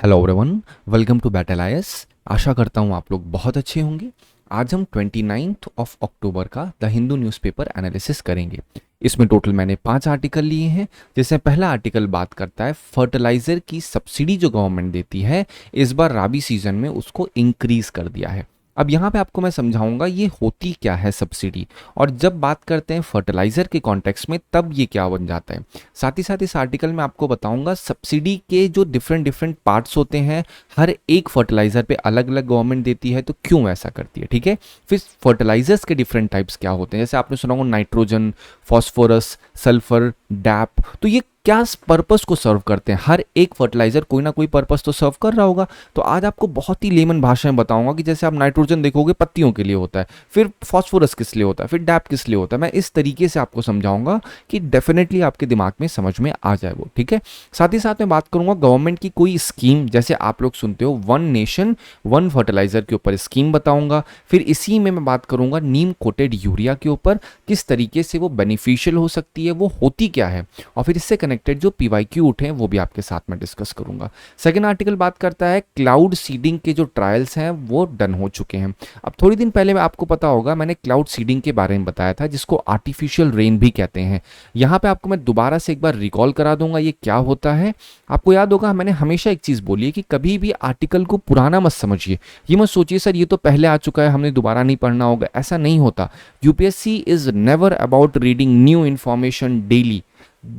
Hello everyone, welcome to battle IAS. आशा करता हूँ आप लोग बहुत अच्छे होंगे। आज हम 29 ऑफ अक्टूबर का द हिंदू न्यूज़पेपर एनालिसिस करेंगे। इसमें टोटल मैंने 5 आर्टिकल लिए हैं। जैसे पहला आर्टिकल बात करता है फर्टिलाइज़र की सब्सिडी जो गवर्नमेंट देती है, इस बार राबी सीजन में उसको इंक्रीज़ कर दिया है। अब यहाँ पे आपको मैं समझाऊंगा ये होती क्या है सब्सिडी, और जब बात करते हैं फर्टिलाइज़र के कॉन्टेक्स्ट में तब ये क्या बन जाता है। साथ ही साथ इस आर्टिकल में आपको बताऊंगा सब्सिडी के जो डिफरेंट डिफरेंट पार्ट्स होते हैं, हर एक फर्टिलाइज़र पे अलग अलग गवर्नमेंट देती है तो क्यों ऐसा करती है, ठीक है। फिर फर्टिलाइजर्स के डिफरेंट टाइप्स क्या होते हैं, जैसे आपने सुना होगा नाइट्रोजन, फॉस्फोरस, सल्फर, डैप, तो ये क्या पर्पस को सर्व करते हैं। हर एक फर्टिलाइजर कोई ना कोई पर्पस तो सर्व कर रहा होगा। तो आज आपको बहुत ही लेमन भाषा में बताऊंगा कि जैसे आप नाइट्रोजन देखोगे पत्तियों के लिए होता है, फिर फॉस्फोरस किस लिए होता है, फिर डैप किस लिए होता है। मैं इस तरीके से आपको समझाऊंगा कि डेफिनेटली आपके दिमाग में समझ में आ जाए वो, ठीक है। साथ ही साथ मैं बात करूंगा गवर्नमेंट की कोई स्कीम, जैसे आप लोग सुनते हो वन नेशन वन फर्टिलाइजर के ऊपर स्कीम बताऊंगा। फिर इसी में मैं बात करूंगा नीम कोटेड यूरिया के ऊपर, किस तरीके से वो बेनिफिशियल हो सकती है, वो होती क्या है, और फिर इससे कनेक्टेड जो पीवाईक्यू उठे हैं वो भी आपके साथ में डिस्कस करूंगा। सेकंड आर्टिकल बात करता है क्लाउड सीडिंग के जो ट्रायल्स हैं वो डन हो चुके हैं। अब थोड़ी दिन पहले में आपको पता होगा मैंने क्लाउड सीडिंग के बारे में बताया था, जिसको आर्टिफिशियल रेन भी कहते हैं। यहाँ पे आपको मैं दोबारा से एक बार रिकॉल करा दूंगा ये क्या होता है। आपको याद होगा मैंने हमेशा एक चीज़ बोली है कि कभी भी आर्टिकल को पुराना मत समझिए। ये मत सोचिए सर ये तो पहले आ चुका है, हमने दोबारा नहीं पढ़ना होगा, ऐसा नहीं होता। UPSC is never about reading new information daily.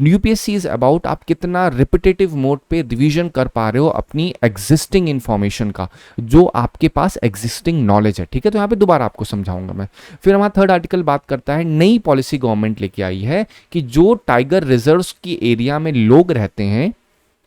UPSC is about आप कितना रिपीटेटिव मोड पे रिवीजन कर पा रहे हो अपनी एग्जिस्टिंग इन्फॉर्मेशन का, जो आपके पास एग्जिस्टिंग नॉलेज है, ठीक है। तो यहाँ पे दोबारा आपको समझाऊंगा मैं। फिर हमारा थर्ड आर्टिकल बात करता है नई पॉलिसी गवर्नमेंट लेके आई है कि जो टाइगर रिजर्व्स की एरिया में लोग रहते हैं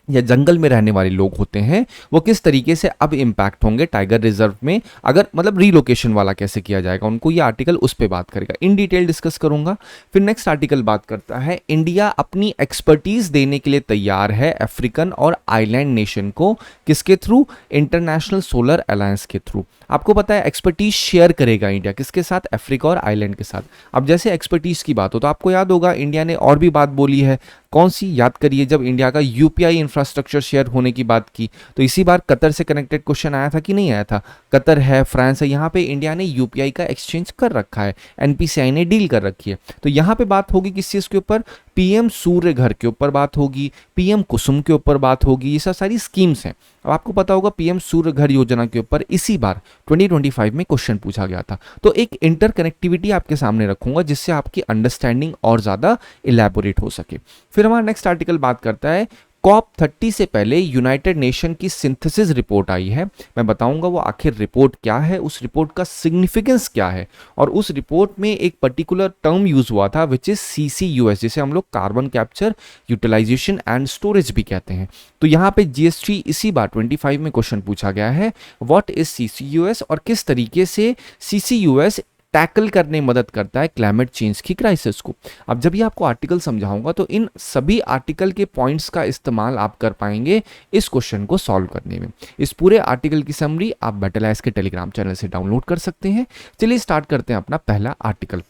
या जंगल में रहने वाले लोग होते हैं, वो किस तरीके से अब इम्पैक्ट होंगे टाइगर रिजर्व में, अगर मतलब रीलोकेशन वाला कैसे किया जाएगा उनको, ये आर्टिकल उस पे बात करेगा, इन डिटेल डिस्कस करूंगा। फिर नेक्स्ट आर्टिकल बात करता है इंडिया अपनी एक्सपर्टीज देने के लिए तैयार है अफ्रीकन और आइलैंड नेशन को, किसके थ्रू, इंटरनेशनल सोलर अलायंस के थ्रू। आपको पता है एक्सपर्टीज शेयर करेगा इंडिया किसके साथ, अफ्रीका और आइलैंड के साथ। अब जैसे एक्सपर्टीज की बात हो तो आपको याद होगा इंडिया ने और भी बात बोली है, कौन सी, याद करिए, जब इंडिया का यूपीआई इंफ्रास्ट्रक्चर शेयर होने की बात की तो इसी बार कतर से कनेक्टेड क्वेश्चन आया था कि नहीं आया था। कतर है, फ्रांस है, यहाँ पे इंडिया ने यूपीआई का एक्सचेंज कर रखा है, एनपीसीआई ने डील कर रखी है। तो यहाँ पे बात होगी किस चीज़ के ऊपर, पीएम सूर्य घर के ऊपर बात होगी, पीएम कुसुम के ऊपर बात होगी, ये सब सारी स्कीम्स हैं। अब आपको पता होगा पीएम सूर्य घर योजना के ऊपर इसी बार 2025 में क्वेश्चन पूछा गया था। तो एक इंटरकनेक्टिविटी आपके सामने रखूंगा जिससे आपकी अंडरस्टैंडिंग और ज़्यादा इलेबोरेट हो सके। फिर हमारा नेक्स्ट आर्टिकल बात करता है COP30 से पहले यूनाइटेड नेशन की सिंथेसिस रिपोर्ट आई है। मैं बताऊंगा वो आखिर रिपोर्ट क्या है, उस रिपोर्ट का सिग्निफिकेंस क्या है, और उस रिपोर्ट में एक पर्टिकुलर टर्म यूज हुआ था विच इज CCUS, जिसे हम लोग carbon capture utilisation and storage भी कहते हैं। तो यहाँ पे GST इसी बार 25 में क्वेश्चन पूछा गया है, व्हाट इज CCUS और किस तरीके से CCUS टैकल करने में मदद करता है क्लाइमेट चेंज की क्राइसिस को। अब जब ये आपको आर्टिकल समझाऊंगा तो इन सभी आर्टिकल के पॉइंट्स का इस्तेमाल आप कर पाएंगे इस क्वेश्चन को सॉल्व करने में। इस पूरे आर्टिकल की समरी आप बैटल आईएएस के टेलीग्राम चैनल से डाउनलोड कर सकते हैं। चलिए स्टार्ट करते हैं अपना पहला आर्टिकल।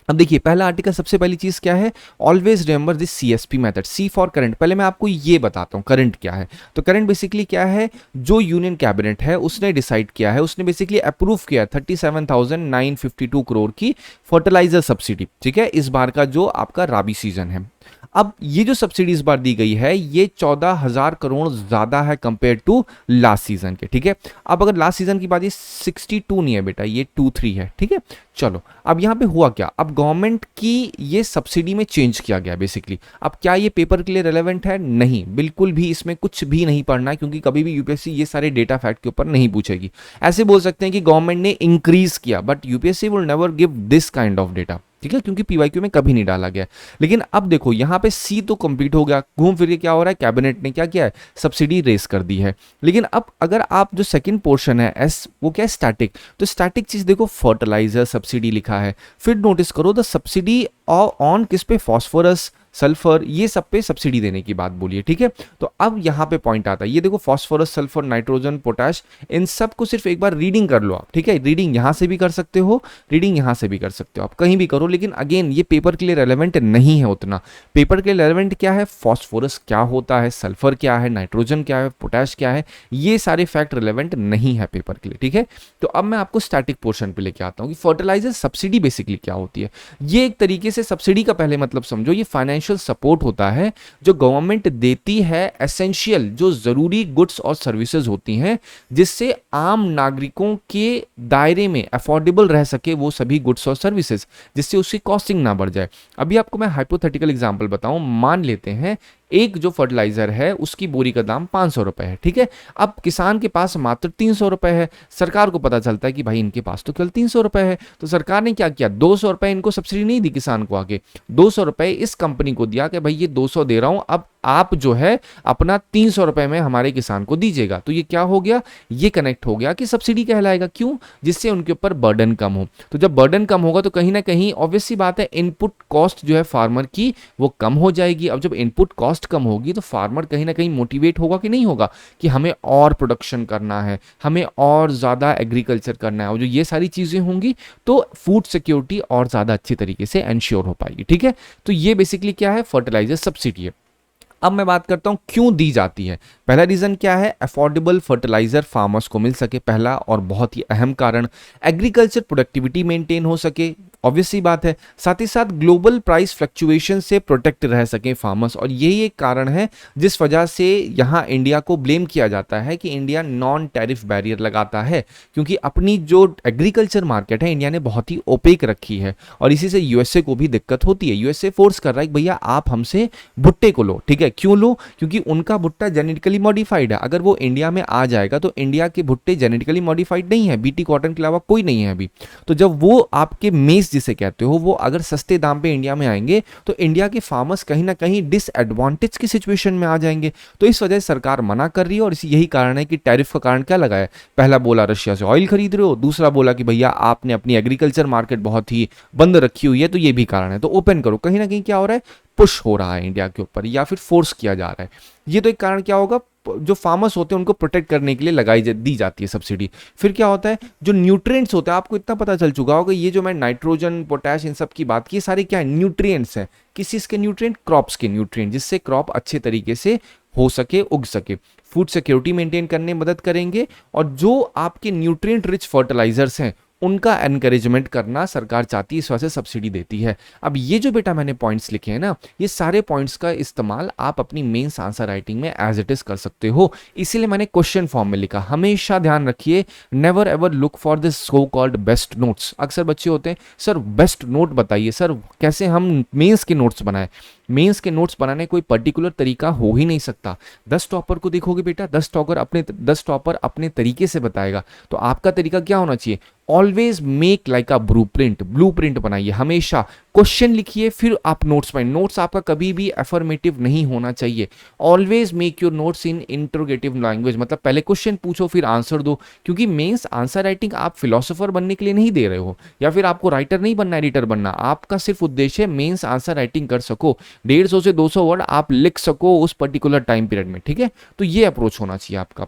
अब देखिए पहला आर्टिकल, सबसे पहली चीज क्या है, always remember this CSP method, C for current. पहले मैं आपको ये बताता हूँ करंट क्या है। तो करंट बेसिकली क्या है, जो यूनियन कैबिनेट है उसने डिसाइड किया है, उसने बेसिकली अप्रूव किया 37,952 करोड़ की फर्टिलाइजर सब्सिडी, ठीक है, इस बार का जो आपका राबी सीजन है। अब ये जो सब्सिडी इस बार दी गई है ये 14,000 करोड़ ज्यादा है कंपेयर टू लास्ट सीजन के, ठीक है। अब अगर लास्ट सीजन की बात, ये 62 नहीं है बेटा, ये 23 है, ठीक है। चलो अब यहाँ पे हुआ क्या, अब गवर्नमेंट की ये सब्सिडी में चेंज किया गया बेसिकली। अब क्या ये पेपर के लिए रेलेवेंट है, नहीं, बिल्कुल भी इसमें कुछ भी नहीं पढ़ना, क्योंकि कभी भी यूपीएससी ये सारे डेटा फैक्ट के ऊपर नहीं पूछेगी। ऐसे बोल सकते हैं कि गवर्नमेंट ने इंक्रीज किया, but UPSC will never give this kind of data, ठीक है, क्योंकि पीवाईक्यू में कभी नहीं डाला गया। लेकिन अब देखो यहाँ पे C तो कंप्लीट हो गया, घूम फिर के क्या हो रहा है, कैबिनेट ने क्या किया है, सब्सिडी रेस कर दी है। लेकिन अब अगर आप जो सेकंड पोर्शन है S, वो क्या है, स्टैटिक। तो स्टैटिक चीज देखो, फर्टिलाइजर सब्सिडी लिखा है, फिर नोटिस करो द सब्सिडी ऑन किस पे, फॉस्फोरस, सल्फर, ये सब पे सब्सिडी देने की बात बोली है, ठीक है। तो अब यहाँ पे पॉइंट आता है, ये देखो फॉस्फोरस, सल्फर, नाइट्रोजन, पोटाश, इन सब को सिर्फ एक बार रीडिंग कर लो आप, ठीक है। रीडिंग यहाँ से भी कर सकते हो, रीडिंग यहाँ से भी कर सकते हो, आप कहीं भी करो, लेकिन अगेन ये पेपर के लिए रेलेवेंट नहीं है उतना। पेपर के लिए रेलेवेंट क्या है, फॉस्फोरस क्या होता है, सल्फर क्या है, नाइट्रोजन क्या है, पोटाश क्या है, ये सारे फैक्ट रिलेवेंट नहीं है पेपर के लिए, ठीक है। तो अब मैं आपको स्टैटिक पोर्शन पे लेके आता हूँ कि फर्टिलाइजर सब्सिडी बेसिकली क्या होती है। ये एक तरीके से सब्सिडी का पहले मतलब समझो, ये फाइनेंशियल सपोर्ट होता है जो गवर्नमेंट देती है एसेंशियल, जो जरूरी गुड्स और सर्विसेज होती हैं, जिससे आम नागरिकों के दायरे में अफोर्डेबल रह सके वो सभी गुड्स और सर्विसेज, जिससे उसकी कॉस्टिंग ना बढ़ जाए। अभी आपको मैं हाइपोथेटिकल एग्जांपल बताऊं, मान लेते हैं एक जो फर्टिलाइजर है उसकी बोरी का दाम 500 रुपए है, ठीक है। अब किसान के पास मात्र 300 रुपए है, सरकार को पता चलता है कि भाई इनके पास तो केवल 300 रुपए है, तो सरकार ने क्या किया, 200 रुपए इनको सब्सिडी नहीं दी किसान को, आगे 200 रुपए इस कंपनी को दिया कि भाई ये 200 दे रहा हूं, अब आप जो है अपना 300 रुपए में हमारे किसान को दीजिएगा। तो ये क्या हो गया, ये कनेक्ट हो गया कि सब्सिडी कहलाएगा, क्यों, जिससे उनके ऊपर बर्डन कम हो। तो जब बर्डन कम होगा तो कहीं ना कहीं ऑब्वियस सी बात है इनपुट कॉस्ट जो है फार्मर की वो कम हो जाएगी। अब जब इनपुट कॉस्ट कम होगी तो फार्मर कहीं ना कहीं मोटिवेट होगा कि नहीं होगा, कि हमें और प्रोडक्शन करना है, हमें और ज़्यादा एग्रीकल्चर करना है, और जो ये सारी चीज़ें होंगी तो फूड सिक्योरिटी और ज़्यादा अच्छी तरीके से एंश्योर हो पाएगी, ठीक है। तो ये बेसिकली क्या है, फर्टिलाइजर सब्सिडी है। अब मैं बात करता हूं क्यों दी जाती है। पहला रीजन क्या है, अफोर्डेबल फर्टिलाइजर फार्मर्स को मिल सके, पहला और बहुत ही अहम कारण। एग्रीकल्चर प्रोडक्टिविटी मेंटेन हो सके, ऑब्वियस सी बात है। साथ ही साथ ग्लोबल प्राइस फ्लक्चुएशन से प्रोटेक्ट रह सके फार्मर्स, और यही एक कारण है जिस वजह से यहाँ इंडिया को ब्लेम किया जाता है कि इंडिया नॉन टैरिफ बैरियर लगाता है, क्योंकि अपनी जो एग्रीकल्चर मार्केट है इंडिया ने बहुत ही ओपेक रखी है, और इसी से यूएसए को भी दिक्कत होती है। यूएसए फोर्स कर रहा है कि भैया आप हमसे भुट्टे को लो, ठीक है। क्यों लो, क्योंकि उनका भुट्टा जेनेटिकली मॉडिफाइड है, अगर वो इंडिया में आ जाएगा तो इंडिया के भुट्टे जेनेटिकली मॉडिफाइड नहीं है, बीटी कॉटन के अलावा कोई नहीं है अभी। तो जब वो आपके मेज जिसे कहते हो वो अगर सस्ते दाम पे इंडिया में आएंगे तो इंडिया के फार्मर्स कहीं ना कहीं डिसएडवांटेज की सिचुएशन में आ जाएंगे। तो इस वजह से सरकार मना कर रही है, और यही कारण है कि टैरिफ का कारण क्या लगाया, पहला बोला रशिया से ऑयल खरीद रहे हो, दूसरा बोला कि भैया आपने अपनी एग्रीकल्चर मार्केट बहुत ही बंद रखी हुई है, तो ये भी कारण है, तो ओपन करो। कहीं ना कहीं क्या हो रहा है, पुश हो रहा है इंडिया के ऊपर, या फिर फोर्स किया जा रहा है। ये तो एक कारण क्या होगा, जो फार्मर्स होते हैं उनको प्रोटेक्ट करने के लिए दी जाती है सब्सिडी। फिर क्या होता है, जो न्यूट्रिएंट्स होते हैं, आपको इतना पता चल चुका होगा, ये जो मैं नाइट्रोजन, पोटैश, इन सब की बात की, सारे क्या है, न्यूट्रिएंट्स हैं। किस चीज़ के न्यूट्रिएंट, क्रॉप्स के न्यूट्रिएंट, जिससे क्रॉप अच्छे तरीके से हो सके, उग सके, फूड सिक्योरिटी मेंटेन करने में मदद करेंगे। और जो आपके न्यूट्रिएंट रिच फर्टिलाइजर्स हैं उनका एनकरेजमेंट करना सरकार चाहती है, इस वजह से सब्सिडी देती है। अब ये जो बेटा मैंने पॉइंट्स लिखे हैं ना, ये सारे पॉइंट्स का इस्तेमाल आप अपनी मेंस आंसर राइटिंग में एज इट इज कर सकते हो, इसीलिए मैंने क्वेश्चन फॉर्म में लिखा। हमेशा ध्यान रखिए, never ever look for this so called best notes. अक्सर बच्चे होते हैं, सर बेस्ट नोट बताइए, सर कैसे हम मेंस के नोट्स बनाएं। मेंस के नोट्स बनाने कोई पर्टिकुलर तरीका हो ही नहीं सकता। 10 टॉपर को देखोगे बेटा, 10 टॉपर अपने तरीके से बताएगा, तो आपका तरीका क्या होना चाहिए, ऑलवेज मेक लाइक अ ब्लूप्रिंट बनाइए। हमेशा क्वेश्चन लिखिए फिर आप नोट्स बनाइए। नोट्स आपका कभी भी अफर्मेटिव नहीं होना चाहिए। Always make your notes in interrogative language, मतलब पहले क्वेश्चन पूछो फिर आंसर दो, क्योंकि मेंस आंसर राइटिंग आप फिलोसोफर बनने के लिए नहीं दे रहे हो, या फिर आपको राइटर नहीं बनना, एडिटर बनना। आपका सिर्फ उद्देश्य है मेंस आंसर राइटिंग कर सको, 150 से 200 वर्ड आप लिख सको उस पर्टिकुलर टाइम पीरियड में, ठीक है। तो ये अप्रोच होना चाहिए आपका।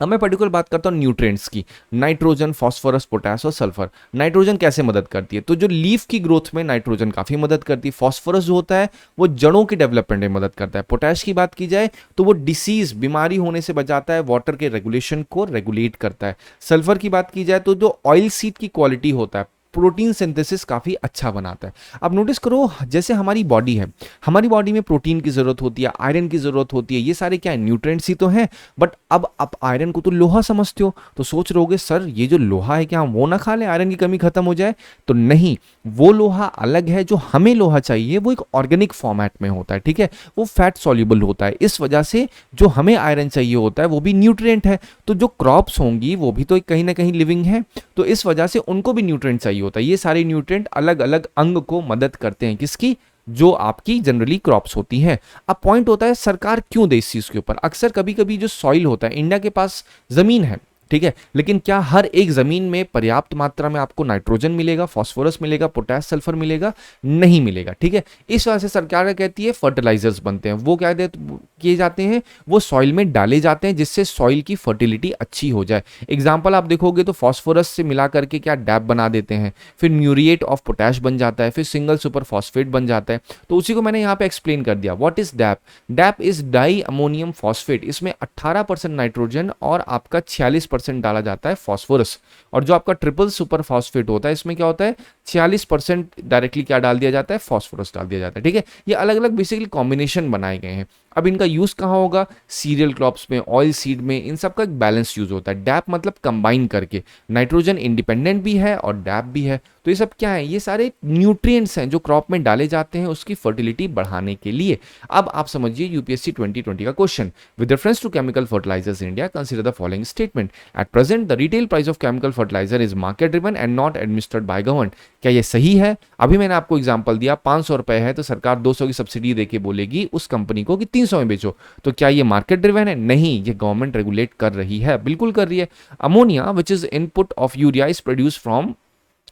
अब मैं पर्टिकुलर बात करता हूँ न्यूट्रिएंट्स की, नाइट्रोजन, फॉस्फोरस, पोटास और सल्फर। नाइट्रोजन कैसे मदद करती है, तो जो लीफ की ग्रोथ में नाइट्रोजन काफी मदद करती है। फॉस्फोरस जो होता है वो जड़ों के डेवलपमेंट में मदद करता है। पोटाश की बात की जाए तो वो डिसीज, बीमारी होने से बचाता है, वाटर के रेगुलेशन को रेगुलेट करता है। सल्फर की बात की जाए तो जो ऑयल सीड की क्वालिटी होता है, प्रोटीन सिंथेसिस काफ़ी अच्छा बनाता है। अब नोटिस करो, जैसे हमारी बॉडी है, हमारी बॉडी में प्रोटीन की ज़रूरत होती है, आयरन की ज़रूरत होती है, ये सारे क्या है, न्यूट्रिएंट्स ही तो हैं। बट अब आप आयरन को तो लोहा समझते हो, तो सोच रहोगे सर ये जो लोहा है क्या हम वो ना खा लें, आयरन की कमी खत्म हो जाए। तो नहीं, वो लोहा अलग है। जो हमें लोहा चाहिए वो एक ऑर्गेनिक फॉर्मेट में होता है, ठीक है, वो फैट सॉल्युबल होता है। इस वजह से जो हमें आयरन चाहिए होता है वो भी न्यूट्रिएंट है। तो जो क्रॉप्स होंगी वो भी तो कहीं ना कहीं लिविंग है, तो इस वजह से उनको भी न्यूट्रिएंट चाहिए होता है। ये सारे न्यूट्रिएंट अलग अलग अंग को मदद करते हैं, किसकी, जो आपकी जनरली क्रॉप्स होती हैं। अब पॉइंट होता है सरकार क्यों दे इस चीज के ऊपर। अक्सर कभी कभी जो सॉइल होता है, इंडिया के पास जमीन है, ठीक है। लेकिन क्या हर एक जमीन में पर्याप्त मात्रा में आपको नाइट्रोजन मिलेगा, फास्फोरस मिलेगा, पोटास, सल्फर मिलेगा? नहीं मिलेगा, ठीक है। इस वजह से सरकार कहती है फर्टिलाइजर्स बनते हैं, वो क्या किए जाते हैं, वो सॉइल में डाले जाते हैं जिससे सॉइल की फर्टिलिटी अच्छी हो जाए। एग्जाम्पल आप देखोगे तो फास्फोरस से मिला करके क्या डैप बना देते हैं, फिर म्यूरिएट ऑफ पोटैश बन जाता है, फिर सिंगल सुपर फॉस्फेट बन जाता है। तो उसी को मैंने यहाँ पे एक्सप्लेन कर दिया। What is DAP? DAP is diammonium phosphate. इसमें 18% नाइट्रोजन और आपका 46% डाला जाता है फॉस्फोरस। और जो आपका ट्रिपल सुपर फॉस्फेट होता है, इसमें क्या होता है, 46% डायरेक्टली क्या डाल दिया जाता है, फॉस्फोरस डाल दिया जाता है, ठीक है। ये अलग अलग बेसिकली कॉम्बिनेशन बनाए गए हैं। अब इनका यूज कहाँ होगा? सीरियल क्रॉप्स में, ऑयल सीड में, इन सब का एक बैलेंस यूज होता है। डैप मतलब कंबाइन करके, नाइट्रोजन इंडिपेंडेंट भी है और डैप भी है। तो ये सब क्या है? ये सारे न्यूट्रिएंट्स हैं जो क्रॉप में डाले जाते हैं उसकी फर्टिलिटी बढ़ाने के लिए। अब आप समझिए यूपीएससी 2020 का question. With reference to chemical fertilisers in India, consider the following statement. At present the retail price of chemical fertiliser is market driven and not administered by government. क्या ये सही है? अभी मैंने आपको एग्जांपल दिया, 500 रुपए है तो सरकार 200 की सब्सिडी देके बोलेगी उस कंपनी को कि 300 में बेचो। तो क्या ये मार्केट ड्रिवन है? नहीं, ये गवर्नमेंट रेगुलेट कर रही है, बिल्कुल कर रही है। Ammonia which is input of urea is produce from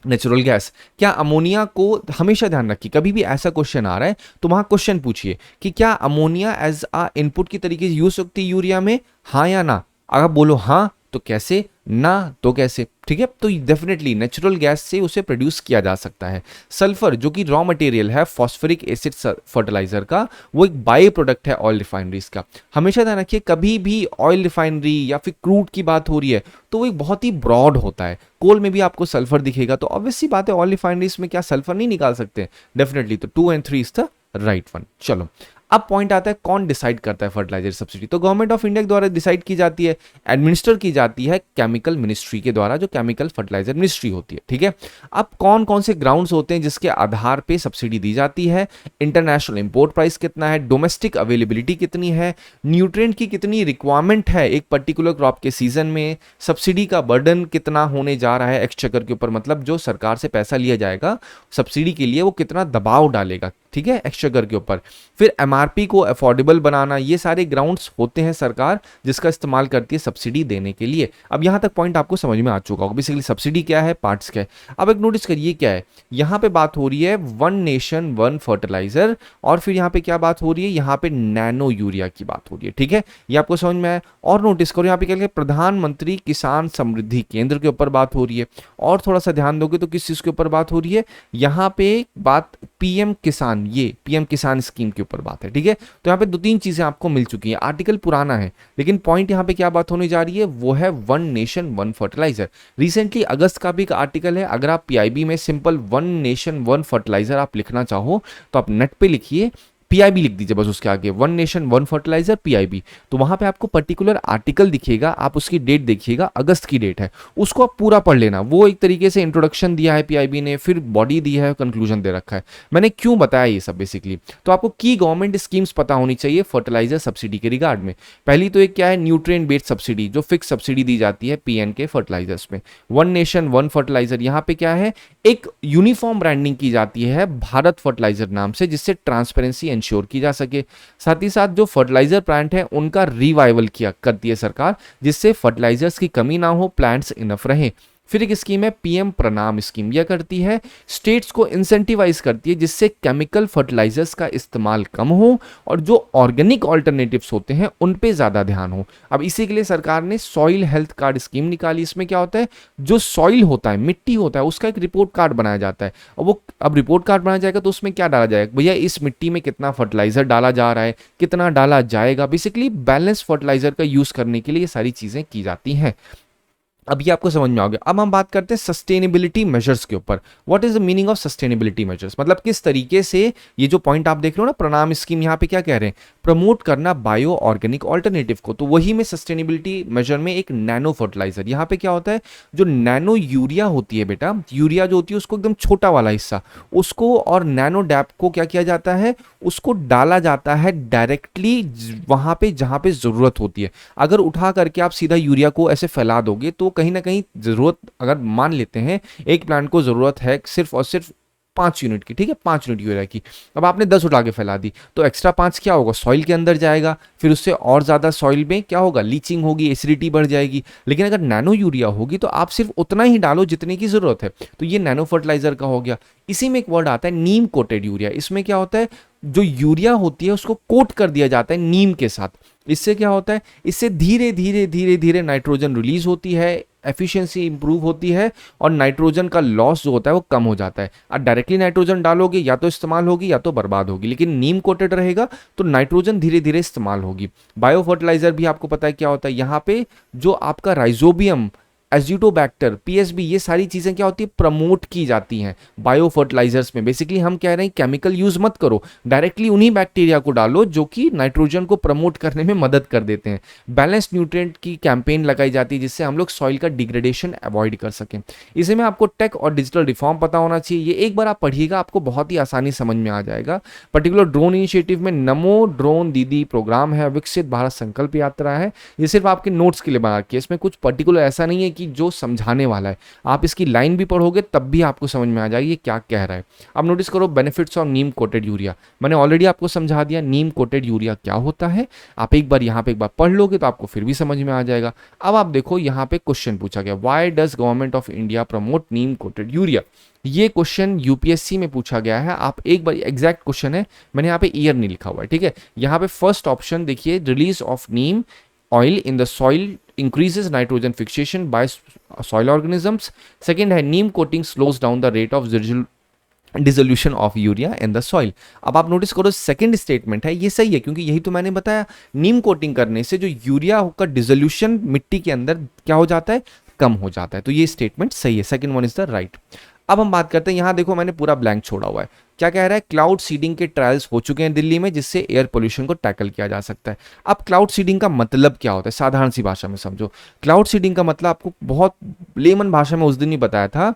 natural gas. क्या अमोनिया को, हमेशा ध्यान रखिए कभी भी ऐसा क्वेश्चन आ रहा है तो वहां क्वेश्चन पूछिए कि क्या अमोनिया एज अ इनपुट की तरीके से यूज सकती है यूरिया में, हाँ या ना। अगर बोलो हाँ तो कैसे, ना तो कैसे, ठीक है। तो डेफिनेटली नेचुरल गैस से उसे प्रोड्यूस किया जा सकता है। सल्फर जो कि रॉ मटेरियल है फॉस्फोरिक एसिड फर्टिलाइजर का, वो एक बाई प्रोडक्ट है ऑयल रिफाइनरीज का। हमेशा ध्यान रखिए कभी भी ऑयल रिफाइनरी या फिर क्रूड की बात हो रही है तो वो एक बहुत ही ब्रॉड होता है। कोल में भी आपको सल्फर दिखेगा तो ऑब्वियस सी बात है ऑयल रिफाइनरीज में क्या सल्फर नहीं निकाल सकते? डेफिनेटली। तो 2 और 3 इज द राइट वन। चलो अब पॉइंट आता है कौन डिसाइड करता है फर्टिलाइजर सब्सिडी? तो गवर्नमेंट ऑफ इंडिया के द्वारा डिसाइड की जाती है, एडमिनिस्टर की जाती है केमिकल मिनिस्ट्री के द्वारा, जो केमिकल फर्टिलाइजर मिनिस्ट्री होती है, ठीक है। अब कौन कौन से ग्राउंड्स होते हैं जिसके आधार पे सब्सिडी दी जाती है? इंटरनेशनल इंपोर्ट प्राइस कितना है, डोमेस्टिक अवेलेबिलिटी कितनी है, न्यूट्रिएंट की कितनी रिक्वायरमेंट है एक पर्टिकुलर क्रॉप के सीजन में, सब्सिडी का बर्डन कितना होने जा रहा है एक्सचेकर के ऊपर, मतलब जो सरकार से पैसा लिया जाएगा सब्सिडी के लिए वो कितना दबाव डालेगा, ठीक है, एक्सचेकर के ऊपर। फिर एमआरपी को अफोर्डेबल बनाना, ये सारे ग्राउंड्स होते हैं सरकार जिसका इस्तेमाल करती है सब्सिडी देने के लिए। अब यहां तक पॉइंट आपको समझ में आ चुका होगा बेसिकली सब्सिडी क्या है, पार्ट्स क्या है। अब एक नोटिस करिए क्या है, यहां पे बात हो रही है वन नेशन वन फर्टिलाइजर, और फिर यहां पे क्या बात हो रही है, यहां पे नैनो यूरिया की बात हो रही है, ठीक है। ये आपको समझ में आया। और नोटिस करो यहां पे क्या लिखा है, प्रधानमंत्री किसान समृद्धि केंद्र के ऊपर बात हो रही है। और थोड़ा सा ध्यान दोगे तो किस चीज के ऊपर बात हो रही है, यहां पे बात पीएम किसान, ये पीएम किसान स्कीम के ऊपर बात है, ठीक है। तो यहाँ पे 2-3 चीजें आपको मिल चुकी हैं। आर्टिकल पुराना है लेकिन पॉइंट यहाँ पे क्या बात होने जा रही है, वो है one nation one fertiliser. Recently अगस्त का भी एक आर्टिकल है, अगर आप पीआईबी में simple one nation one fertiliser आप लिखना चाहो तो आप नेट पे लिखिए, पीआईबी लिख दीजिए बस, उसके आगे one nation one fertiliser PIB, तो वहां पे आपको पर्टिकुलर आर्टिकल दिखेगा, आप उसकी डेट देखिएगा, अगस्त की डेट है, उसको आप पूरा पढ़ लेना। वो एक तरीके से इंट्रोडक्शन दिया है पीआईबी ने, फिर बॉडी दिया है, कंक्लूजन दे रखा है। मैंने क्यों बताया ये सब बेसिकली, तो आपको की गवर्नमेंट स्कीम्स पता होनी चाहिए फर्टिलाइजर सब्सिडी के रिगार्ड में। पहली तो एक क्या है, न्यूट्रिएंट बेस्ड सब्सिडी, जो फिक्स सब्सिडी दी जाती है पीएन के फर्टिलाइजर्स में। वन नेशन वन फर्टिलाइजर, यहाँ पे क्या है, एक यूनिफॉर्म ब्रांडिंग की जाती है भारत फर्टिलाइजर नाम से, जिससे ट्रांसपेरेंसी इंश्योर की जा सके। साथ ही साथ जो फर्टिलाइजर प्लांट है उनका रिवाइवल किया करती है सरकार, जिससे फर्टिलाइजर्स की कमी ना हो, प्लांट्स इनफ रहे। फिर एक स्कीम है पीएम प्रणाम स्कीम, यह करती है स्टेट्स को इंसेंटिवाइज करती है जिससे केमिकल फर्टिलाइजर्स का इस्तेमाल कम हो और जो ऑर्गेनिक ऑल्टरनेटिव्स होते हैं उन पे ज्यादा ध्यान हो। अब इसी के लिए सरकार ने सॉइल हेल्थ कार्ड स्कीम निकाली। इसमें क्या होता है, जो सॉइल होता है, मिट्टी होता है, उसका एक रिपोर्ट कार्ड बनाया जाता है। और वो अब रिपोर्ट कार्ड बनाया जाएगा तो उसमें क्या डाला जाएगा, भैया इस मिट्टी में कितना फर्टिलाइजर डाला जा रहा है, कितना डाला जाएगा, बेसिकली बैलेंस फर्टिलाइजर का यूज करने के लिए ये सारी चीजें की जाती हैं। अब ये आपको समझ में आ गया। अब हम बात करते हैं सस्टेनेबिलिटी मेजर्स के ऊपर। What is the meaning of sustainability measures, मतलब किस तरीके से ये जो पॉइंट आप देख रहे हो ना, प्रणाम स्कीम, यहाँ पे क्या कह रहे हैं, प्रमोट करना बायो ऑर्गेनिक ऑल्टरनेटिव को। तो वही में सस्टेनेबिलिटी मेजर में एक नैनो फर्टिलाइजर, यहाँ पे क्या होता है, जो नैनो यूरिया होती है बेटा, यूरिया जो होती है उसको एकदम छोटा वाला हिस्सा, उसको और नैनो डैप को क्या किया जाता है, उसको डाला जाता है डायरेक्टली वहां पे जहां पे जरूरत होती है। अगर उठा करके आप सीधा यूरिया को ऐसे फैला दोगे तो कहीं ना कहीं जरूरत, अगर मान लेते हैं एक प्लांट को जरूरत है सिर्फ और सिर्फ 5 यूनिट की, ठीक है, 5 यूनिट यूरिया की। अब आपने 10 उठा के फैला दी तो एक्स्ट्रा 5 क्या होगा, सॉइल के अंदर जाएगा, फिर उससे और ज़्यादा सॉइल में क्या होगा, लीचिंग होगी, एसिडिटी बढ़ जाएगी। लेकिन अगर नैनो यूरिया होगी तो आप सिर्फ उतना ही डालो जितने की ज़रूरत है। तो ये नैनो फर्टिलाइजर का हो गया। इसी में एक वर्ड आता है नीम कोटेड यूरिया। इसमें क्या होता है, जो यूरिया होती है उसको कोट कर दिया जाता है नीम के साथ। इससे क्या होता है, इससे धीरे धीरे धीरे धीरे नाइट्रोजन रिलीज होती है, एफिशिएंसी इंप्रूव होती है और नाइट्रोजन का लॉस जो होता है वो कम हो जाता है। आप डायरेक्टली नाइट्रोजन डालोगे या तो इस्तेमाल होगी या तो बर्बाद होगी, लेकिन नीम कोटेड रहेगा तो नाइट्रोजन धीरे धीरे इस्तेमाल होगी। बायो फर्टिलाइजर भी आपको पता है क्या होता है, यहाँ पे जो आपका राइजोबियम, एजिटोबैक्टर, पीएसबी, ये सारी चीजें क्या होती है, प्रमोट की जाती हैं बायो फर्टिलाइजर्स में। बेसिकली हम कह रहे हैं केमिकल यूज मत करो, डायरेक्टली उन्हीं बैक्टीरिया को डालो जो कि नाइट्रोजन को प्रमोट करने में मदद कर देते हैं। बैलेंस न्यूट्रिएंट की कैंपेन लगाई जाती है जिससे हम लोग सॉइल का डिग्रेडेशन अवॉइड कर सकें। इसी में आपको टेक और डिजिटल रिफॉर्म पता होना चाहिए। ये एक बार आप पढ़िएगा, आपको बहुत ही आसानी समझ में आ जाएगा। पर्टिकुलर ड्रोन इनिशिएटिव में नमो ड्रोन दीदी प्रोग्राम है, विकसित भारत संकल्प यात्रा है। ये सिर्फ आपके नोट्स के लिए बना के, इसमें कुछ पर्टिकुलर ऐसा नहीं है कि जो समझाने वाला है, आप इसकी लाइन भी पढ़ोगे तब भी आपको समझ में आ जाएगी ये क्या कह रहा है। अब नोटिस करो benefits of Neem coated urea. मैंने ऑलरेडी आपको समझा दिया नीम कोटेड यूरिया क्या होता है। आप एक बार यहाँ पे एक बार पढ़ लोगे तो आपको फिर भी समझ में आ जाएगा। अब आप देखो यहाँ पे क्वेश्चन पूछा गया, why does government of India promote Neem coated urea. ये क्वेश्चन यूपीएससी में पूछा गया है। आप एक बार, एग्जैक्ट क्वेश्चन है, मैंने यहाँ पे ईयर नहीं लिखा हुआ है, ठीक है। यहाँ पे फर्स्ट ऑप्शन देखिए, release of Neem oil in the soil increases nitrogen fixation by soil organisms. Second है neem coating slows down the rate of dissolution of urea in the soil. अब आप नोटिस करो सेकंड स्टेटमेंट है, ये सही है क्योंकि यही तो मैंने बताया, नीम कोटिंग करने से जो यूरिया का डिसोल्यूशन मिट्टी के अंदर क्या हो जाता है, कम हो जाता है। तो ये स्टेटमेंट सही है, second one is the right. अब हम बात करते हैं, यहां देखो मैंने पूरा ब्लैंक छोड़ा हुआ है। क्या कह रहा है, क्लाउड सीडिंग के ट्रायल्स हो चुके हैं दिल्ली में जिससे एयर पोल्यूशन को टैकल किया जा सकता है। अब क्लाउड सीडिंग का मतलब क्या होता है, साधारण सी भाषा में समझो। क्लाउड सीडिंग का मतलब आपको बहुत लेमन भाषा में उस दिन ही बताया था।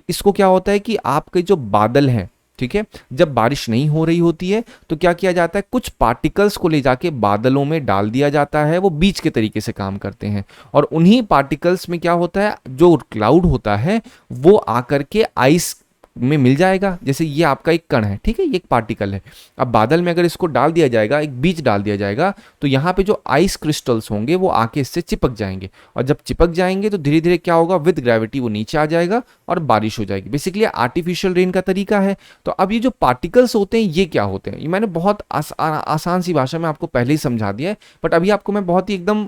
इसको क्या होता है कि आपके जो बादल हैं, ठीक है, जब बारिश नहीं हो रही होती है तो क्या किया जाता है, कुछ पार्टिकल्स को ले जाके बादलों में डाल दिया जाता है। वो बीज के तरीके से काम करते हैं और उन्हीं पार्टिकल्स में क्या होता है, जो क्लाउड होता है वो आकर के आइस में मिल जाएगा। जैसे ये आपका एक कण है, ठीक है, ये एक पार्टिकल है। अब बादल में अगर इसको डाल दिया जाएगा, एक बीज डाल दिया जाएगा, तो यहाँ पे जो आइस क्रिस्टल्स होंगे वो आके इससे चिपक जाएंगे और जब चिपक जाएंगे तो धीरे धीरे क्या होगा, विद ग्रेविटी वो नीचे आ जाएगा और बारिश हो जाएगी। बेसिकली आर्टिफिशियल रेन का तरीका है। तो अब ये जो पार्टिकल्स होते हैं ये क्या होते हैं, ये मैंने बहुत आसान सी भाषा में आपको पहले ही समझा दिया है, बट अभी आपको मैं बहुत ही एकदम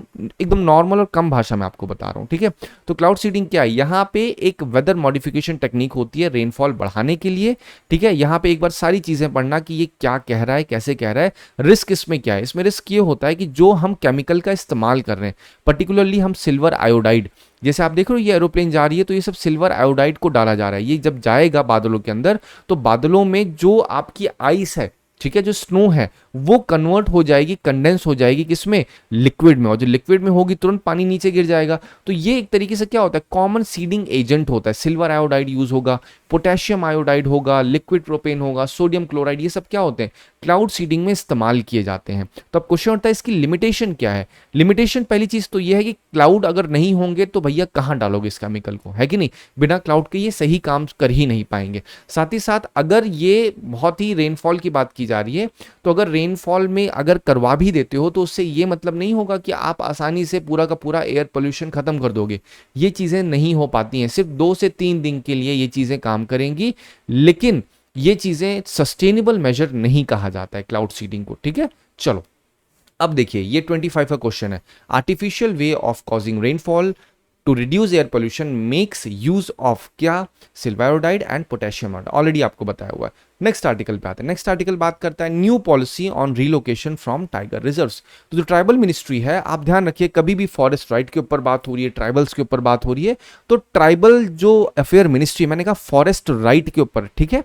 नॉर्मल और कम भाषा में आपको बता रहा हूँ, ठीक है। तो क्लाउड सीडिंग क्या है, यहाँ पे एक वेदर मॉडिफिकेशन टेक्निक होती है रेनफॉल बढ़ाने के लिए, ठीक है। यहां पे एक बार सारी चीजें पढ़ना कि ये क्या कह रहा है, कैसे कह रहा है। रिस्क इसमें क्या है, इसमें रिस्क ये होता है कि जो हम केमिकल का इस्तेमाल कर रहे हैं, पर्टिकुलरली हम सिल्वर आयोडाइड, जैसे आप देख रहे हो ये एरोप्लेन जा रही है तो ये सब सिल्वर आयोडाइड को डाला जा रहा है। ये जब जाएगा बादलों के अंदर तो बादलों में जो आपकी आइस है, ठीक है, जो स्नो है वो कन्वर्ट हो जाएगी, कंडेंस हो जाएगी किसमें, लिक्विड में, और जो लिक्विड में होगी तुरंत पानी नीचे गिर जाएगा। तो ये एक तरीके से क्या होता है, कॉमन सीडिंग एजेंट होता है। सिल्वर आयोडाइड यूज होगा, पोटेशियम आयोडाइड होगा, लिक्विड प्रोपेन होगा, सोडियम क्लोराइड, ये सब क्या होते हैं, क्लाउड सीडिंग में इस्तेमाल किए जाते हैं। तो अब क्वेश्चन उठता है इसकी लिमिटेशन क्या है। लिमिटेशन पहली चीज तो ये है कि क्लाउड अगर नहीं होंगे तो भैया कहाँ डालोगे इस केमिकल को, है कि नहीं, बिना क्लाउड के ये सही काम कर ही नहीं पाएंगे। साथ ही साथ अगर ये बहुत ही रेनफॉल की बात की जा रही है तो अगर रेनफॉल में अगर करवा भी देते हो तो उससे ये मतलब नहीं होगा कि आप आसानी से पूरा का पूरा एयर पोल्यूशन खत्म कर दोगे। ये चीजें नहीं हो पाती हैं, सिर्फ 2 से 3 दिन के लिए ये चीजें काम करेंगी, लेकिन ये चीजें सस्टेनेबल मेजर नहीं कहा जाता है क्लाउड सीडिंग को, ठीक है। चलो अब देखिए ये 25 का क्वेश्चन है, artificial way of causing rainfall to reduce air pollution makes use of क्या, silver iodide and potassium iodide, already आपको बताया हुआ है। नेक्स्ट आर्टिकल पे आते हैं। नेक्स्ट आर्टिकल बात करता है new policy on relocation from tiger reserves. तो जो ट्राइबल मिनिस्ट्री है, आप ध्यान रखिए कभी भी फॉरेस्ट राइट के ऊपर बात हो रही है, ट्राइबल्स के ऊपर बात हो रही है, तो ट्राइबल जो अफेयर मिनिस्ट्री, मैंने कहा फॉरेस्ट राइट के ऊपर, ठीक है,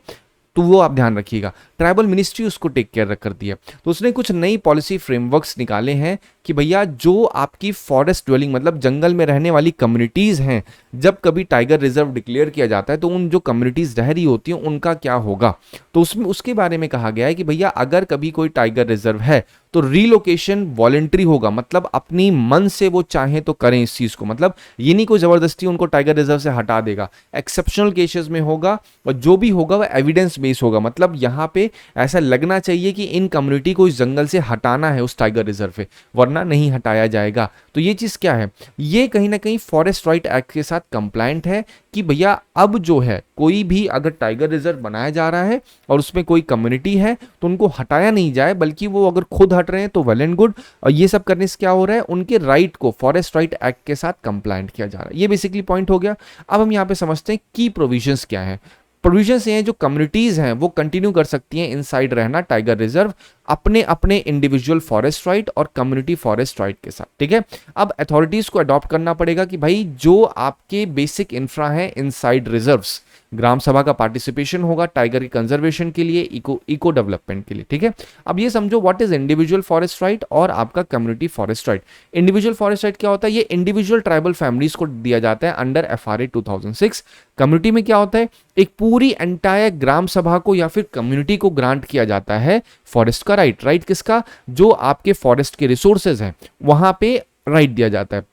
तो वो आप ध्यान रखिएगा, ट्राइबल मिनिस्ट्री उसको टेक केयर करती है। तो उसने कुछ नई पॉलिसी फ्रेमवर्क्स निकाले हैं कि भैया जो आपकी फॉरेस्ट ड्वेलिंग मतलब जंगल में रहने वाली कम्युनिटीज हैं, जब कभी टाइगर रिजर्व डिक्लेयर किया जाता है तो उन जो कम्युनिटीज रह रही होती हैं उनका क्या होगा। तो उसमें उसके बारे में कहा गया है कि भैया अगर कभी कोई टाइगर रिजर्व है तो रीलोकेशन वॉलेंट्री होगा, मतलब अपनी मन से वो चाहे तो करें इस चीज को, मतलब ये नहीं कोई जबरदस्ती उनको टाइगर रिजर्व से हटा देगा। एक्सेप्शनल केसेस में होगा और जो भी होगा वो एविडेंस बेस होगा, मतलब यहाँ पे ऐसा लगना चाहिए कि इन कम्युनिटी को इस जंगल से हटाना है उस टाइगर रिजर्व से, वरना नहीं हटाया जाएगा। तो ये चीज क्या है, ये कहीं ना कहीं फॉरेस्ट राइट एक्ट के साथ कंप्लायंट है कि भैया अब जो है कोई भी अगर टाइगर रिजर्व बनाया जा रहा है और उसमें कोई कम्युनिटी है तो उनको हटाया नहीं जाए, बल्कि वो अगर खुद हट रहे हैं तो वेल एंड गुड। और ये सब करने से क्या हो रहा है, उनके राइट को फॉरेस्ट राइट एक्ट के साथ कंप्लायंट किया जा रहा है। ये बेसिकली पॉइंट हो गया। अब हम यहाँ पे समझते हैं की प्रोविजंस क्या है। प्रोविजंस ये हैं जो कम्युनिटीज हैं वो कंटिन्यू कर सकती हैं इनसाइड रहना टाइगर रिजर्व अपने अपने इंडिविजुअल फॉरेस्ट राइट और कम्युनिटी फॉरेस्ट राइट के साथ, ठीक है। अब अथॉरिटीज को अडॉप्ट करना पड़ेगा कि भाई जो आपके बेसिक इंफ्रा है इनसाइड रिजर्व्स, ग्राम सभा का पार्टिसिपेशन होगा टाइगर की कंजर्वेशन के लिए, इको डेवलपमेंट के लिए, ठीक है। अब ये समझो what is individual forest right और आपका community forest right. Individual forest right क्या होता है, ये इंडिविजुअल ट्राइबल फैमिलीज को दिया जाता है अंडर FRA 2006। कम्युनिटी में क्या होता है, एक पूरी एंटायर ग्राम सभा को या फिर कम्युनिटी को ग्रांट किया जाता है फॉरेस्ट का राइट। राइट किसका, जो आपके फॉरेस्ट के रिसोर्सेज हैं वहां पे राइट दिया जाता है।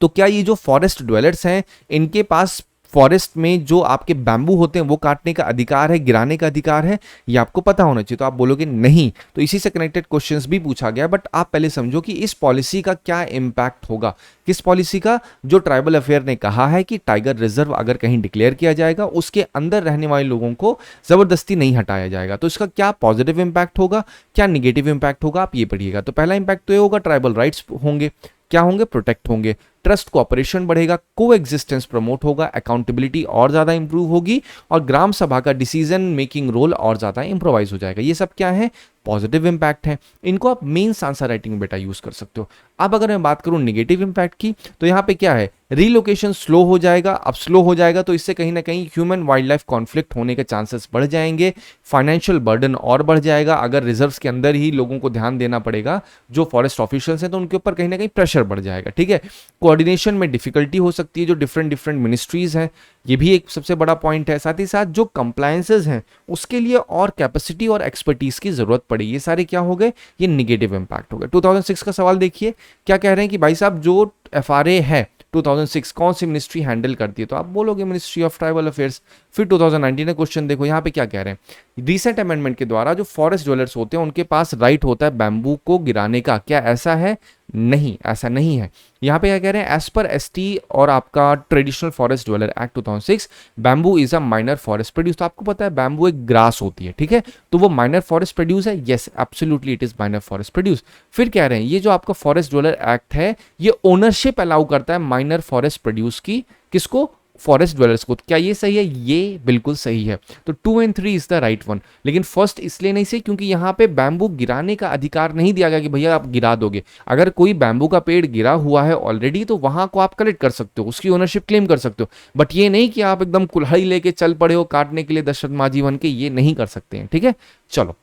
तो क्या ये जो फॉरेस्ट ड्वेलर्स हैं इनके पास फॉरेस्ट में जो आपके बैम्बू होते हैं वो काटने का अधिकार है, गिराने का अधिकार है, ये आपको पता होना चाहिए। तो आप बोलोगे नहीं, तो इसी से कनेक्टेड क्वेश्चंस भी पूछा गया। बट आप पहले समझो कि इस पॉलिसी का क्या इंपैक्ट होगा। किस पॉलिसी का, जो ट्राइबल अफेयर ने कहा है कि टाइगर रिजर्व अगर कहीं डिक्लेयर किया जाएगा उसके अंदर रहने वाले लोगों को जबरदस्ती नहीं हटाया जाएगा। तो इसका क्या पॉजिटिव इंपैक्ट होगा, क्या निगेटिव इंपैक्ट होगा, आप ये पढ़िएगा। तो पहला इंपैक्ट तो ये होगा, ट्राइबल राइट्स होंगे, क्या होंगे, प्रोटेक्ट होंगे, ट्रस्ट कोऑपरेशन बढ़ेगा, को एग्जिस्टेंस प्रमोट होगा, अकाउंटेबिलिटी और ज्यादा इंप्रूव होगी और ग्राम सभा का डिसीजन मेकिंग रोल और ज्यादा इंप्रोवाइज हो जाएगा। ये सब क्या है, पॉजिटिव इंपैक्ट है। इनको आप मेंस आंसर राइटिंग में बेटा यूज कर सकते हो। अब अगर मैं बात करूं नेगेटिव इंपैक्ट की, तो यहां पे क्या है, रीलोकेशन स्लो हो जाएगा। अब स्लो हो जाएगा तो इससे कहीं ना कहीं ह्यूमन वाइल्ड लाइफ कॉन्फ्लिक्ट होने के चांसेस बढ़ जाएंगे, फाइनेंशियल बर्डन और बढ़ जाएगा। अगर रिजर्व्स के अंदर ही लोगों को ध्यान देना पड़ेगा जो फॉरेस्ट ऑफिशियल्स हैं तो उनके ऊपर कहीं ना कहीं प्रेशर बढ़ जाएगा, ठीक है। कोऑर्डिनेशन में डिफिकल्टी हो सकती है, जो डिफरेंट मिनिस्ट्रीज हैं, ये भी एक सबसे बड़ा पॉइंट है। साथ ही साथ जो कंप्लायंसेस हैं उसके लिए और कैपेसिटी और एक्सपर्टीज की जरूरत पड़ेगी। ये सारे क्या हो गए, ये निगेटिव इंपैक्ट हो गए। 2006 का सवाल देखिए, क्या कह रहे हैं कि भाई साहब जो FRA है 2006 कौन सी मिनिस्ट्री हैंडल करती है, तो आप बोलोगे मिनिस्ट्री ऑफ ट्राइबल अफेयर्स। फिर 2019 का क्वेश्चन देखो, यहाँ पे क्या कह रहे हैं, रिसेंट अमेंडमेंट के द्वारा जो फॉरेस्ट ड्वेलर्स होते हैं उनके पास राइट होता है बैम्बू को गिराने का। क्या ऐसा है, नहीं, ऐसा नहीं है। यहाँ पे क्या कह रहे हैं, एज पर ST और आपका traditional forest dweller act 2006 bamboo is a minor forest produce. तो आपको पता है बैम्बू एक ग्रास होती है, ठीक है, तो वो माइनर फॉरेस्ट प्रोड्यूस है। Yes, absolutely it is minor forest produce. फिर कह रहे हैं ये जो आपका फॉरेस्ट ड्वेलर एक्ट है ये ओनरशिप अलाउ करता है माइनर फॉरेस्ट प्रोड्यूस की, किसको, फॉरेस्ट ड्वेलर्स को। क्या ये सही है, ये बिल्कुल सही है। तो 2 और 3 इज द राइट वन। लेकिन फर्स्ट इसलिए नहीं सही क्योंकि यहाँ पे बैम्बू गिराने का अधिकार नहीं दिया गया कि भैया आप गिरा दोगे। अगर कोई बैम्बू का पेड़ गिरा हुआ है ऑलरेडी तो वहां को आप कलेक्ट कर सकते हो, उसकी ओनरशिप क्लेम कर सकते हो। बट ये नहीं कि आप एकदम कुल्हाड़ी लेके चल पड़े हो काटने के लिए दशरथ माझी बन के, ये नहीं कर सकते हैं, ठीक है। चलो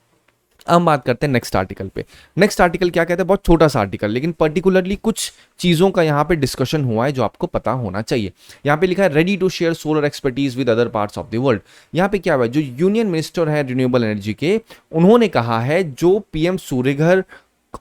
अब बात करते हैं नेक्स्ट आर्टिकल पे। नेक्स्ट आर्टिकल क्या कहते हैं, बहुत छोटा सा आर्टिकल, लेकिन पर्टिकुलरली कुछ चीजों का यहाँ पे डिस्कशन हुआ है जो आपको पता होना चाहिए। यहाँ पे लिखा है ready to share solar expertise with other parts of the world. यहाँ पे क्या हुआ, जो यूनियन मिनिस्टर है रिन्यूएबल एनर्जी के, उन्होंने कहा है जो PM सूर्यघर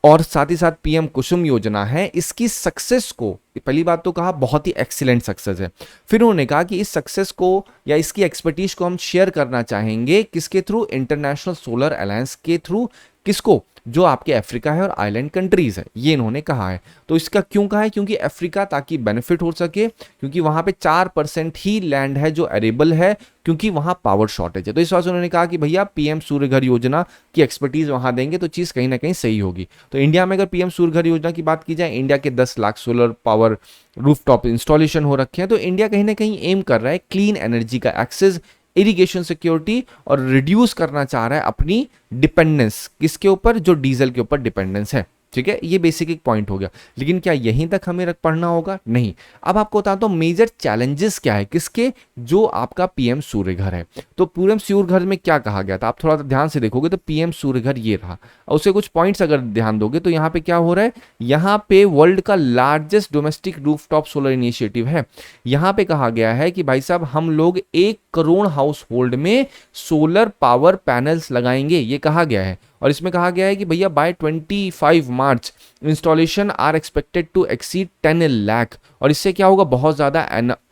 और साथ ही साथ PM कुसुम योजना है इसकी सक्सेस को, पहली बात तो कहा बहुत ही एक्सीलेंट सक्सेस है। फिर उन्होंने कहा कि इस सक्सेस को या इसकी एक्सपर्टीज को हम शेयर करना चाहेंगे किसके थ्रू, इंटरनेशनल सोलर अलायंस के थ्रू। किसको, जो आपके अफ्रीका है और आइलैंड कंट्रीज है, ये इन्होंने कहा है। तो इसका क्यों कहा है, क्योंकि अफ्रीका ताकि बेनिफिट हो सके, क्योंकि वहां पे 4% ही लैंड है जो अरेबल है, क्योंकि वहां पावर शॉर्टेज है। तो इस वजह से उन्होंने कहा कि भैया PM सूर्यघर योजना की एक्सपर्टीज वहां देंगे तो चीज कहीं ना कहीं सही होगी। तो इंडिया में अगर PM सूर्यघर योजना की बात की जाए, इंडिया के 10 lakh solar power rooftop installation हो रखे हैं। तो इंडिया कहीं ना कहीं एम कर रहा है क्लीन एनर्जी का एक्सेस, इरिगेशन सिक्योरिटी और रिड्यूस करना चाह रहा है अपनी डिपेंडेंस, किसके ऊपर, जो डीजल के ऊपर डिपेंडेंस है। ठीक है, ये बेसिक एक पॉइंट हो गया। लेकिन क्या यहीं तक हमें पढ़ना होगा? नहीं। अब आपको बताता हूँ मेजर चैलेंजेस क्या है किसके, जो आपका पीएम सूर्यघर है। तो पीएम सूर्यघर में क्या कहा गया था, आप थोड़ा ध्यान से देखोगे तो पीएम सूर्यघर ये रहा, और उसे कुछ पॉइंट्स अगर ध्यान दोगे तो यहाँ पे क्या हो रहा है, यहाँ पे वर्ल्ड का largest domestic rooftop solar initiative है। यहाँ पे कहा गया है कि भाई साहब हम लोग 1 करोड़ हाउस होल्ड में सोलर पावर पैनल्स लगाएंगे, ये कहा गया है। और इसमें कहा गया है कि भैया by 25 March installation are expected to exceed 10 lakh, और इससे क्या होगा, बहुत ज़्यादा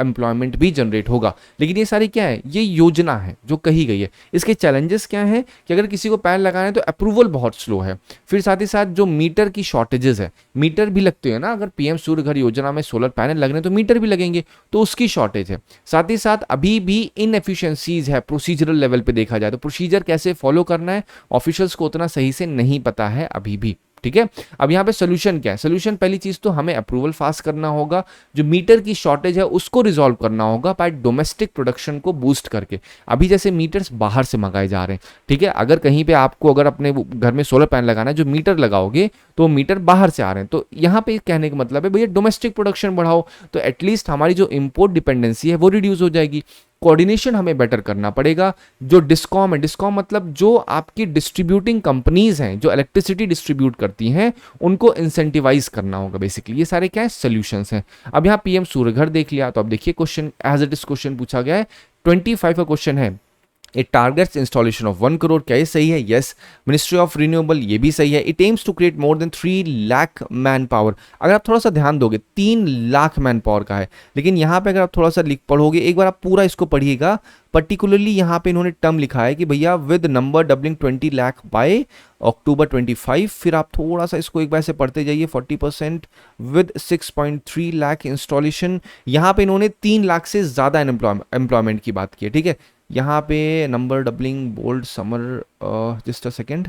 एम्प्लॉयमेंट भी जनरेट होगा। लेकिन ये सारी क्या है, ये योजना है जो कही गई है। इसके चैलेंजेस क्या हैं कि अगर किसी को पैनल लगाना है तो अप्रूवल बहुत स्लो है, फिर साथ ही साथ जो मीटर की शॉर्टेजेस है, मीटर भी लगते हैं ना, अगर पीएम सूर्यघर योजना में सोलर पैनल लगने तो मीटर भी लगेंगे, तो उसकी शॉर्टेज है। साथ ही साथ अभी भी इनएफिशिएंसीज है प्रोसीजरल लेवल पे देखा जाए तो, प्रोसीजर कैसे फॉलो करना है ऑफिशियल्स को उतना सही से नहीं पता है अभी भी। ठीक है, अब यहाँ पे सोल्यूशन क्या है, सोल्यूशन पहली चीज तो हमें अप्रूवल फास्ट करना होगा, जो मीटर की शॉर्टेज है उसको रिजॉल्व करना होगा बाय डोमेस्टिक प्रोडक्शन को बूस्ट करके। अभी जैसे मीटर्स बाहर से मंगाए जा रहे हैं, ठीक है, अगर कहीं पे आपको अगर अपने घर में सोलर पैनल लगाना है, जो मीटर लगाओगे तो मीटर बाहर से आ रहे हैं, तो यहाँ पे कहने का मतलब है भैया डोमेस्टिक प्रोडक्शन बढ़ाओ, तो एटलीस्ट हमारी जो इम्पोर्ट डिपेंडेंसी है वो रिड्यूस हो जाएगी। कोऑर्डिनेशन हमें बेटर करना पड़ेगा, जो डिस्कॉम है, डिस्कॉम मतलब जो आपकी डिस्ट्रीब्यूटिंग कंपनीज हैं जो इलेक्ट्रिसिटी डिस्ट्रीब्यूट करती हैं, उनको इंसेंटिवाइज करना होगा बेसिकली। ये सारे क्या है, सोल्यूशंस हैं। अब यहाँ पीएम सूर्यघर देख लिया, तो अब देखिए question as it is question पूछा गया है, 25 का क्वेश्चन है। It targets installation of 1 crore, क्या ये सही है? यस। मिनिस्ट्री ऑफ रिन्यूएबल, ये भी सही है। It aims to create more than 3 lakh manpower. अगर आप थोड़ा सा ध्यान दोगे 3 लाख मैन पावर का है, लेकिन यहाँ पे अगर आप थोड़ा सा लिख पढ़ोगे, एक बार आप पूरा इसको पढ़िएगा, पर्टिकुलरली यहाँ पे इन्होंने टर्म लिखा है कि भैया with number doubling 20 lakh by October 25, फिर आप थोड़ा सा इसको एक बार से पढ़ते जाइए, 40% विद 6.3 लाख इंस्टॉलेशन। यहाँ पे इन्होंने 3 लाख से ज़्यादा एम्प्लॉयमेंट की बात की है, ठीक है। यहाँ पे number doubling bold summer, just a second,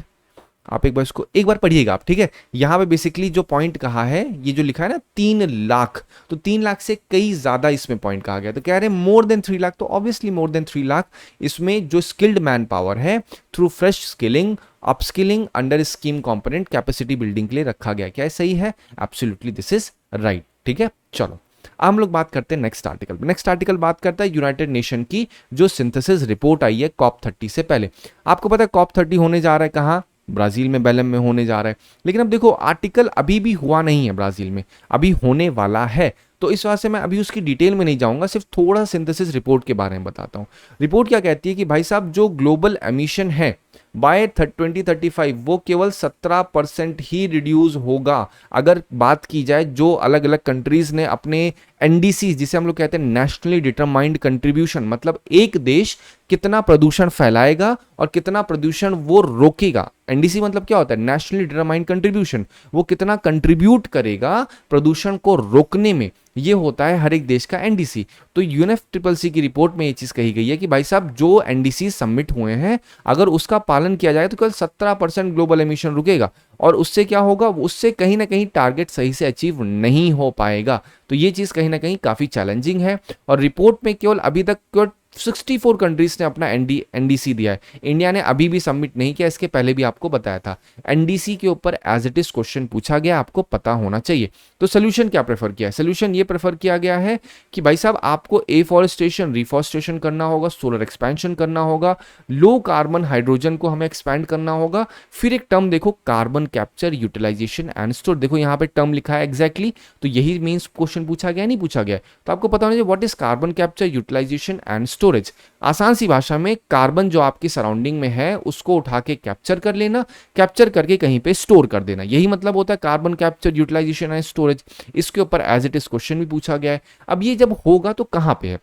आप एक बार पढ़िएगा आप, ठीक है। यहाँ पे बेसिकली जो पॉइंट कहा है, ये जो लिखा है ना 3 लाख, तो 3 लाख से कई ज्यादा इसमें पॉइंट कहा गया, तो कह रहे हैं मोर देन 3 लाख, तो ऑब्वियसली मोर देन 3 लाख इसमें जो स्किल्ड मैन पावर है through fresh skilling upskilling under scheme component capacity building के लिए रखा गया। क्या सही है? एब्सोल्युटली दिस इज राइट, ठीक है। चलो अब हम लोग बात करते हैं नेक्स्ट आर्टिकल। नेक्स्ट आर्टिकल बात करता है यूनाइटेड नेशन की जो सिंथेसिस रिपोर्ट आई है COP 30 से पहले। आपको पता है COP 30 होने जा रहा है कहाँ? ब्राजील में, बेलम में होने जा रहा है। लेकिन अब देखो आर्टिकल अभी भी हुआ नहीं है ब्राजील में, अभी होने वाला है, तो इस वजह से मैं अभी उसकी डिटेल में नहीं जाऊंगा, सिर्फ थोड़ा सिंथेसिस रिपोर्ट के बारे में बताता हूं। रिपोर्ट क्या कहती है कि भाई साहब जो ग्लोबल एमिशन है बाय 2035 वो केवल 17% ही रिड्यूस होगा। अगर बात की जाए जो अलग अलग कंट्रीज ने अपने एनडीसी, जिसे हम लोग कहते हैं नेशनली डिटरमाइंड कंट्रीब्यूशन, मतलब एक देश कितना प्रदूषण फैलाएगा और कितना प्रदूषण वो रोकेगा। एनडीसी मतलब क्या होता है? नेशनली डिटरमाइंड कंट्रीब्यूशन, वो कितना कंट्रीब्यूट करेगा प्रदूषण को रोकने में, ये होता है हर एक देश का एनडीसी। तो यूएनएफसीसीसी की रिपोर्ट में ये चीज कही गई है कि भाई साहब जो एनडीसी सबमिट हुए हैं अगर उसका पालन किया जाए तो केवल 17% ग्लोबल एमिशन रुकेगा, और उससे क्या होगा, उससे कहीं ना कहीं टारगेट सही से अचीव नहीं हो पाएगा। तो ये चीज कहीं ना कहीं काफी चैलेंजिंग है। और रिपोर्ट में केवल अभी तक 64 कंट्रीज ने अपना एनडीसी दिया है। इंडिया ने अभी भी सबमिट नहीं किया, इसके पहले भी आपको बताया था। एनडीसी के ऊपर एज इट इज क्वेश्चन पूछा गया, आपको पता होना चाहिए। तो सोल्यूशन क्या प्रेफर किया है? सोल्यूशन ये प्रेफर किया गया है कि भाई साहब आपको एफॉरेस्टेशन, रिफॉरेस्टेशन करना होगा, सोलर एक्सपेंशन करना होगा, लो कार्बन हाइड्रोजन को हमें एक्सपैंड करना होगा। फिर एक टर्म देखो, carbon capture, utilisation and store. देखो यहाँ पे टर्म लिखा है एग्जैक्टली, तो यही मीन्स क्वेश्चन पूछा गया नहीं पूछा गया, तो आपको पता होना चाहिए what is carbon capture, utilisation and storage. आसान सी भाषा में कार्बन जो आपकी सराउंडिंग में है उसको उठा के कैप्चर कर लेना, कैप्चर करके कहीं पे स्टोर कर देना, यही मतलब होता है carbon capture, utilisation and storage. इसके ऊपर एज इट इज क्वेश्चन भी पूछा गया है। अब ये जब होगा तो कहां पे है?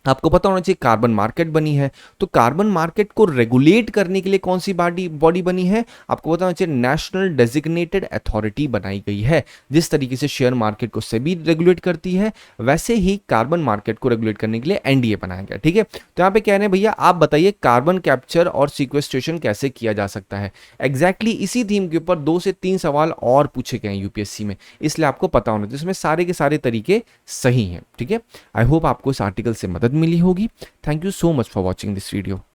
आपको पता होना चाहिए कार्बन मार्केट बनी है, तो कार्बन मार्केट को रेगुलेट करने के लिए कौन सी बॉडी बनी है? आपको पता होना चाहिए नेशनल डेजिग्नेटेड अथॉरिटी बनाई गई है। जिस तरीके से शेयर मार्केट को सेबी रेगुलेट करती है, वैसे ही कार्बन मार्केट को रेगुलेट करने के लिए एनडीए बनाया गया, ठीक है। तो यहाँ पे कह रहे हैं भैया आप बताइए कार्बन कैप्चर और सिक्वेस्ट्रेशन कैसे किया जा सकता है। एग्जैक्टली इसी थीम के ऊपर 2 से 3 सवाल और पूछे गए हैं यूपीएससी में, इसलिए आपको पता होना चाहिए, इसमें सारे के सारे तरीके सही हैं, ठीक है। आई होप आपको इस आर्टिकल से मदद मिली होगी। Thank you so much for watching this video.